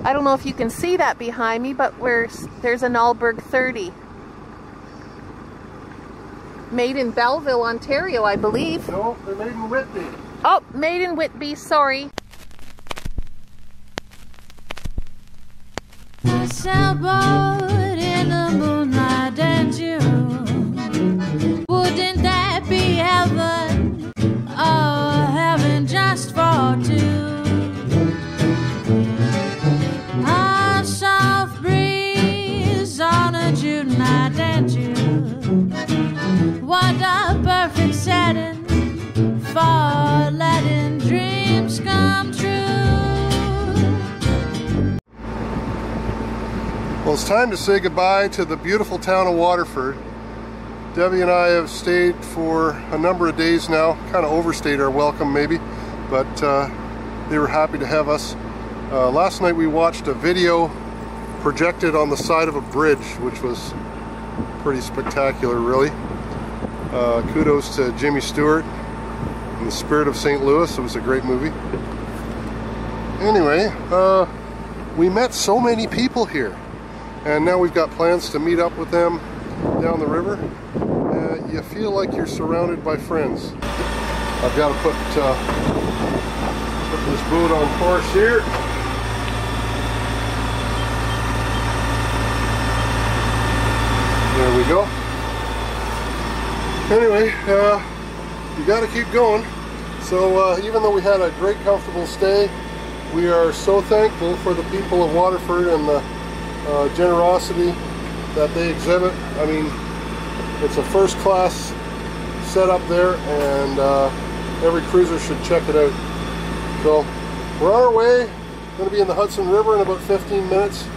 I don't know if you can see that behind me, but there's an Allberg 30. Made in Belleville, Ontario, I believe. No, they're made in Whitby. Oh, made in Whitby, sorry. A sailboat in the moonlight and June. Wouldn't that be heaven? Oh, heaven just for two. A soft breeze on a June night and June. What a perfect setting for letting dreams come true. Well, it's time to say goodbye to the beautiful town of Waterford. Debbie and I have stayed for a number of days now, kind of overstayed our welcome maybe, but they were happy to have us. Last night we watched a video projected on the side of a bridge, which was pretty spectacular really. Kudos to Jimmy Stewart and the Spirit of St. Louis. It was a great movie. Anyway, we met so many people here, and now we've got plans to meet up with them down the river. You feel like you're surrounded by friends. I've got to put this boat on course here. There we go. Anyway, you got to keep going. So even though we had a great comfortable stay, we are so thankful for the people of Waterford and the generosity that they exhibit. I mean, it's a first class setup there, and every cruiser should check it out. So we're on our way. Going to be in the Hudson River in about 15 minutes,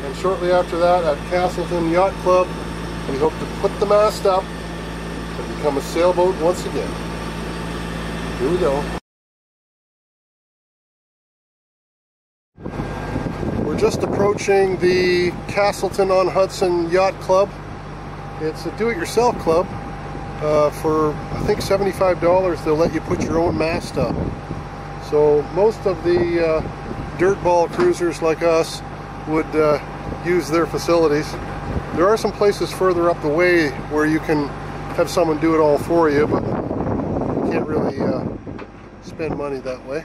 and shortly after that at Castleton Yacht Club, we hope to put the mast up and become a sailboat once again. Here we go. We're just approaching the Castleton-on-Hudson Yacht Club. It's a do-it-yourself club. For I think $75 they'll let you put your own mast up. So most of the dirtball cruisers like us would use their facilities. There are some places further up the way where you can have someone do it all for you, but you can't really spend money that way.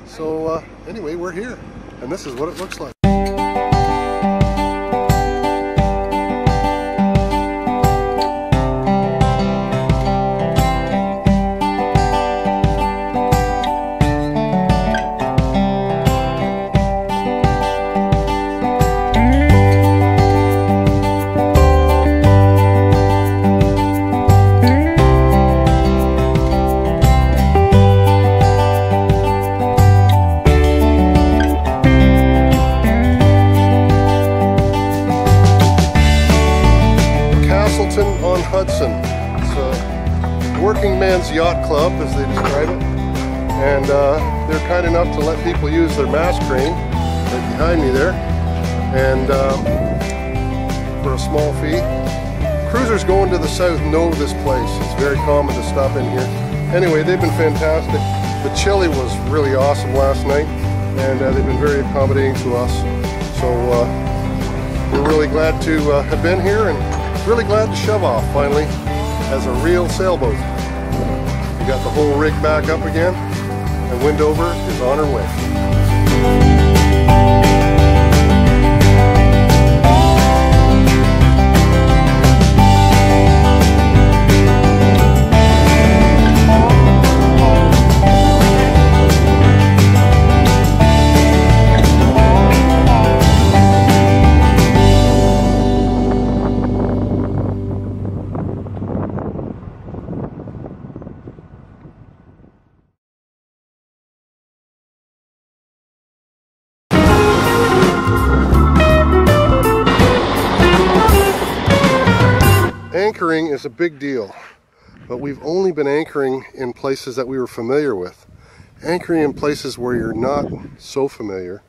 So anyway, we're here, and this is what it looks like. On Hudson. It's a working man's yacht club, as they describe it, and they're kind enough to let people use their mast crane right behind me there, and for a small fee. Cruisers going to the south know this place. It's very common to stop in here. Anyway, they've been fantastic. The chili was really awesome last night, and they've been very accommodating to us. So we're really glad to have been here, and really glad to shove off finally as a real sailboat. We got the whole rig back up again, and Windover is on her way. Anchoring is a big deal, but we've only been anchoring in places that we were familiar with. Anchoring in places where you're not so familiar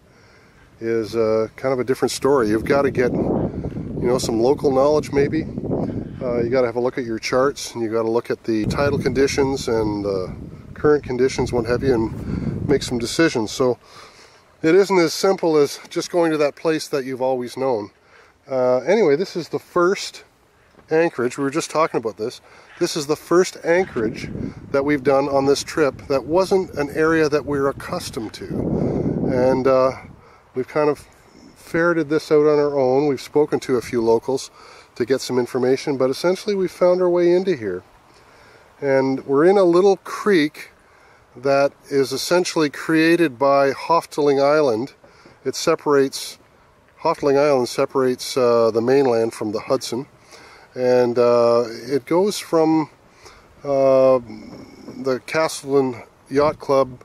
is kind of a different story. You've got to get, some local knowledge maybe. You got to have a look at your charts, and you got to look at the tidal conditions and current conditions, what have you, and make some decisions. So it isn't as simple as just going to that place that you've always known. Anyway, this is the first anchorage. We were just talking about this. This is the first anchorage that we've done on this trip that wasn't an area that we're accustomed to. And we've kind of ferreted this out on our own. We've spoken to a few locals to get some information, but essentially we found our way into here. And we're in a little creek that is essentially created by Hofteling Island. It separates, Hofteling Island separates the mainland from the Hudson. And it goes from the Castleton Yacht Club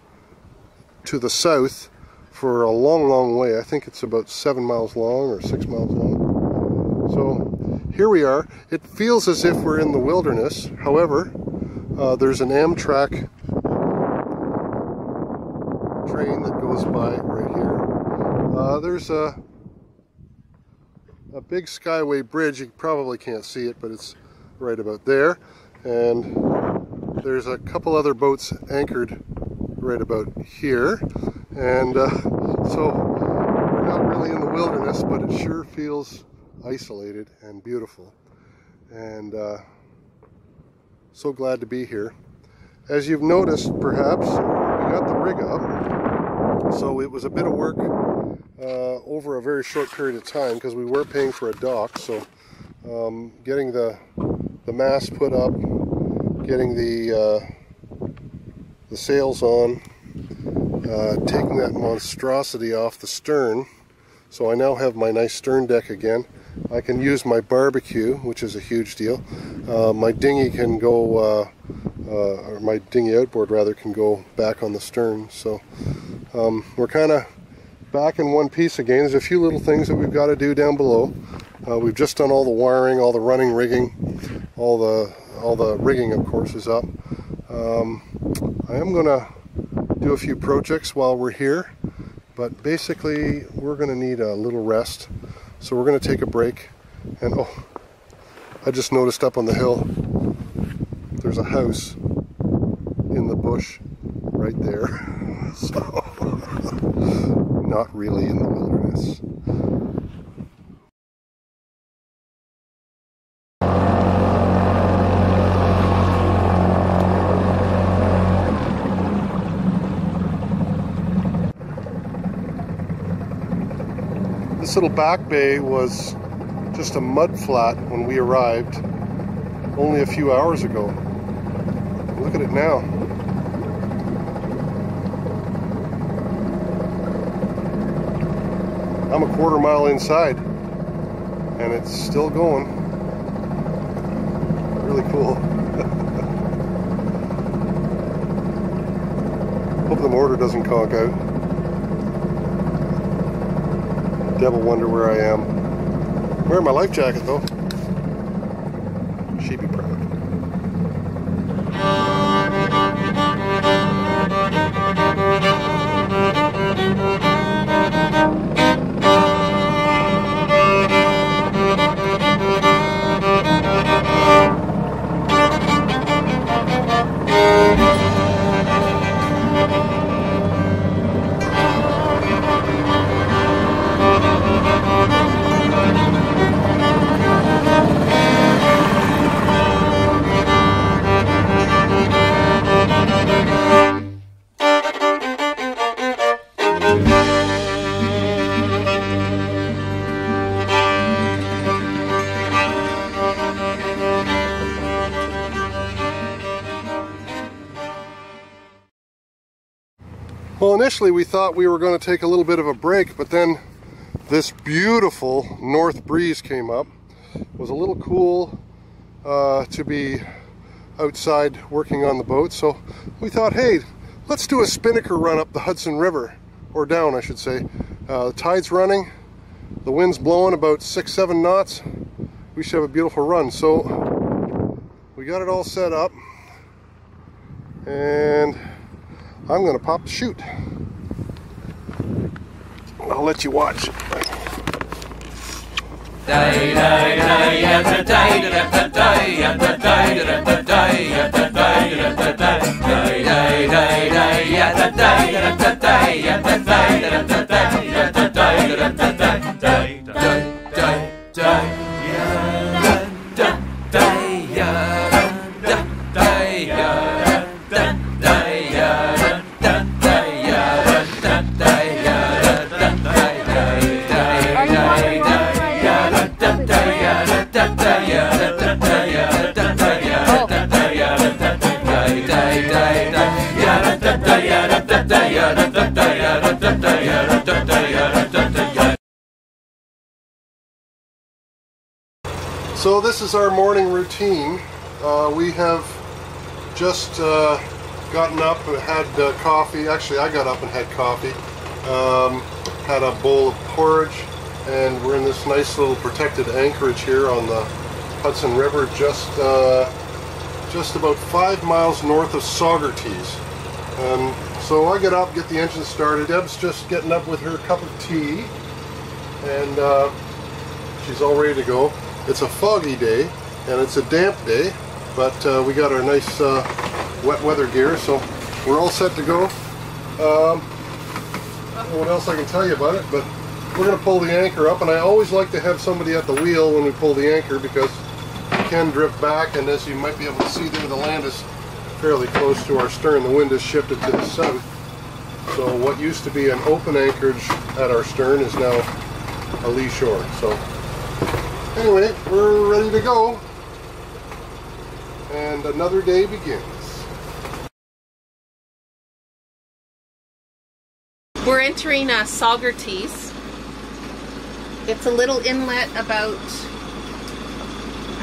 to the south for a long, long way. I think it's about 7 miles long or 6 miles long. So here we are. It feels as if we're in the wilderness. However, there's an Amtrak train that goes by right here. There's a big skyway bridge. You probably can't see it, but it's right about there. And there's a couple other boats anchored right about here. And so we're not really in the wilderness, but it sure feels isolated and beautiful. And so glad to be here. As you've noticed, perhaps, we got the rig up. So it was a bit of work over a very short period of time because we were paying for a dock. So getting the mast put up, getting the sails on, taking that monstrosity off the stern. So I now have my nice stern deck again. I can use my barbecue, which is a huge deal. My dinghy can go, or my dinghy outboard rather, can go back on the stern. So we're kind of back in one piece again. There's a few little things that we've got to do down below. We've just done all the wiring, all the running rigging, all the rigging, of course, is up. I am going to do a few projects while we're here, but basically we're going to need a little rest. So we're going to take a break. And oh, I just noticed up on the hill there's a house in the bush right there. So not really in the wilderness. This little back bay was just a mud flat when we arrived only a few hours ago. Look at it now. I'm a quarter mile inside and it's still going. Really cool. Hope the motor doesn't conk out. Devil wonder where I am. Wearing my life jacket though. She'd be proud. Well, initially we thought we were going to take a little bit of a break, but then this beautiful north breeze came up. It was a little cool to be outside working on the boat, so we thought, hey, let's do a spinnaker run up the Hudson River, or down I should say. The tide's running, the wind's blowing about 6-7 knots. We should have a beautiful run. So we got it all set up, and I'm going to pop the chute. I'll let you watch. So this is our morning routine. We have just gotten up and had coffee. Actually, I got up and had coffee. Had a bowl of porridge, and we're in this nice little protected anchorage here on the Hudson River, just about 5 miles north of Saugerties. So I get up, get the engine started. Deb's just getting up with her cup of tea, and she's all ready to go. It's a foggy day, and it's a damp day, but we got our nice wet weather gear, so we're all set to go. I don't know what else I can tell you about it, but we're going to pull the anchor up, and I always like to have somebody at the wheel when we pull the anchor because we can drift back, and as you might be able to see there, the land is fairly close to our stern. The wind has shifted to the south, so what used to be an open anchorage at our stern is now a lee shore. So anyway, we're ready to go, and another day begins. We're entering Saugerties. It's a little inlet about,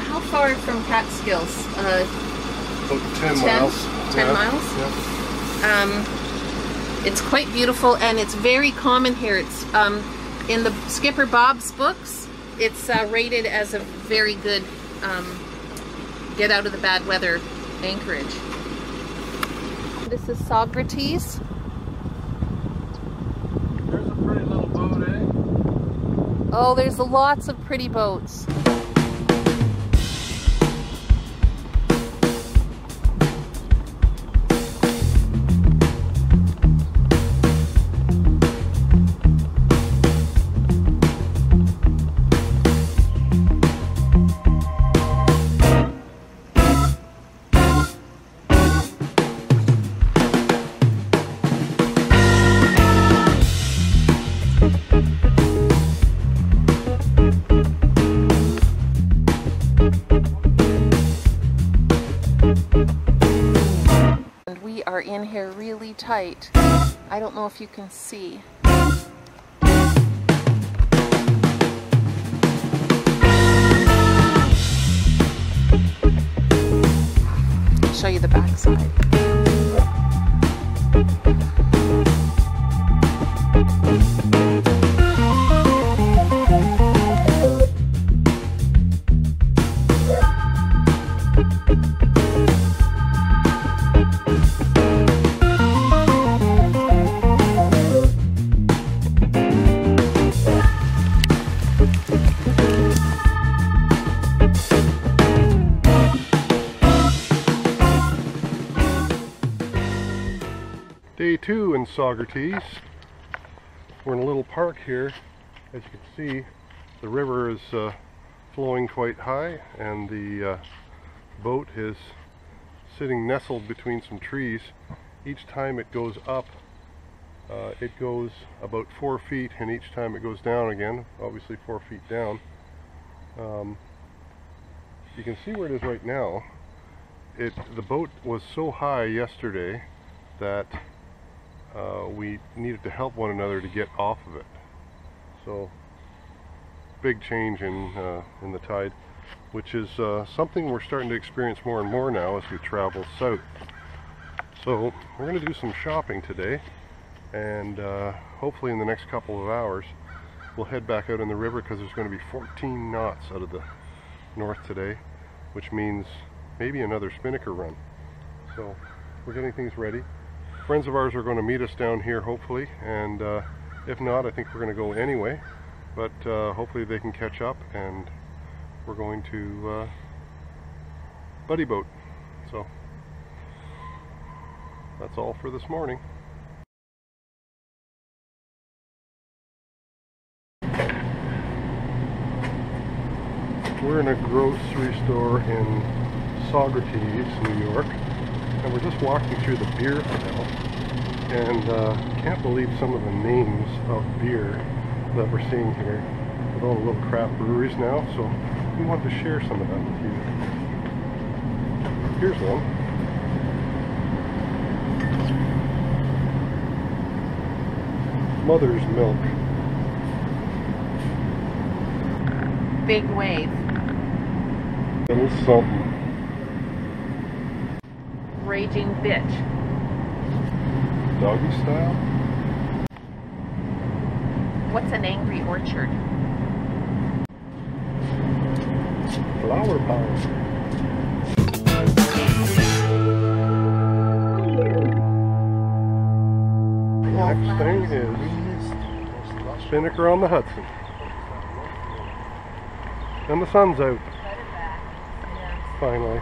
how far from Catskills? About 10 miles. 10 miles? Yeah. It's quite beautiful, and it's very common here. It's in the Skipper Bob's books, it's rated as a very good get out of the bad weather anchorage. This is Saugerties. There's a pretty little boat, eh? Oh, there's lots of pretty boats. Are in here really tight. I don't know if you can see. I'll show you the back side. Day 2 in Saugerties. We're in a little park here. As you can see, the river is flowing quite high, and the boat is sitting nestled between some trees. Each time it goes up, it goes about 4 feet, and each time it goes down again, obviously 4 feet down. You can see where it is right now. The boat was so high yesterday that we needed to help one another to get off of it. So big change in the tide, which is something we're starting to experience more and more now as we travel south. So we're going to do some shopping today, and hopefully in the next couple of hours we'll head back out in the river, because there's going to be 14 knots out of the north today, which means maybe another spinnaker run. So we're getting things ready. Friends of ours are going to meet us down here hopefully, and if not, I think we're going to go anyway. but hopefully they can catch up, and we're going to buddy boat. So that's all for this morning. We're in a grocery store in Saugerties, New York, and we're just walking through the beer aisle, and can't believe some of the names of beer that we're seeing here with all the little craft breweries now, so we wanted to share some of that with you. Here's one. Mother's Milk. Big Wave. Little something. Raging Bitch. Doggy Style. What's an Angry Orchard? Flower Power. Next thing is Spinnaker on the Hudson. And the sun's out. Finally.